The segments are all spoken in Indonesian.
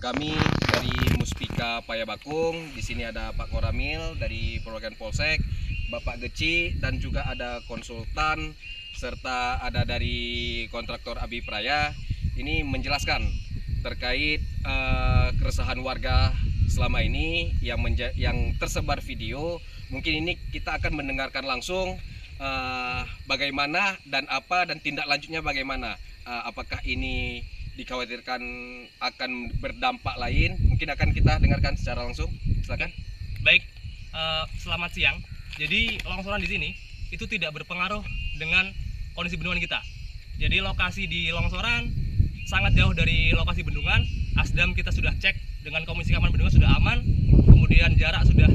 Kami dari Muspika Payabakung, di sini ada Pak Koramil dari Perwakilan Polsek, Bapak Geci, dan juga ada konsultan serta ada dari kontraktor Abi Praya. Ini menjelaskan terkait keresahan warga selama ini yang tersebar video. Mungkin ini kita akan mendengarkan langsung bagaimana dan apa dan tindak lanjutnya bagaimana. Apakah ini dikhawatirkan akan berdampak lain, mungkin akan kita dengarkan secara langsung. Silakan. Baik, selamat siang. Jadi longsoran di sini itu tidak berpengaruh dengan kondisi bendungan kita. Jadi lokasi di longsoran sangat jauh dari lokasi bendungan. Asdam kita sudah cek dengan Komisi Keamanan Bendungan sudah aman. Kemudian jarak sudah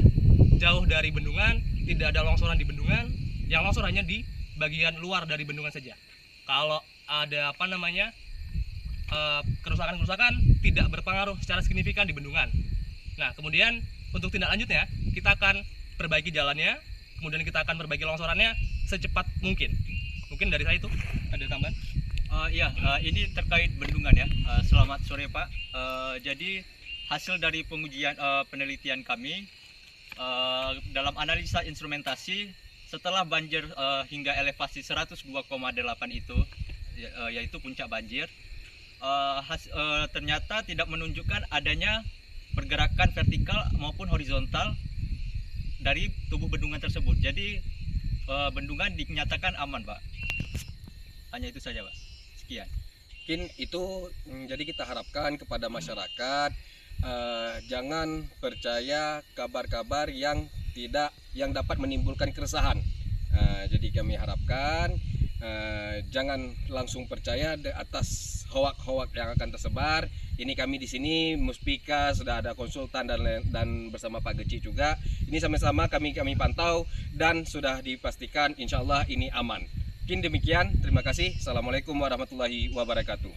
jauh dari bendungan, tidak ada longsoran di bendungan. Yang longsor hanya di bagian luar dari bendungan saja. Kalau ada kerusakan-kerusakan tidak berpengaruh secara signifikan di bendungan. Nah, kemudian untuk tindak lanjutnya kita akan perbaiki jalannya, kemudian kita akan perbaiki longsorannya secepat mungkin. Mungkin dari saya itu ada tambahan. Ini terkait bendungan ya. Selamat sore Pak. Jadi hasil dari pengujian penelitian kami dalam analisa instrumentasi setelah banjir hingga elevasi 102,8 itu yaitu puncak banjir. Ternyata tidak menunjukkan adanya pergerakan vertikal maupun horizontal dari tubuh bendungan tersebut. Jadi bendungan dinyatakan aman, Pak. Hanya itu saja, Pak. Sekian. Mungkin itu jadi kita harapkan kepada masyarakat jangan percaya kabar-kabar yang dapat menimbulkan keresahan. Jadi kami harapkan jangan langsung percaya atas hoak-hoak yang akan tersebar. Ini kami di sini Muspika sudah ada konsultan dan bersama Pak Geci juga. Ini sama-sama kami pantau dan sudah dipastikan insya Allah ini aman. Mungkin demikian. Terima kasih. Assalamualaikum warahmatullahi wabarakatuh.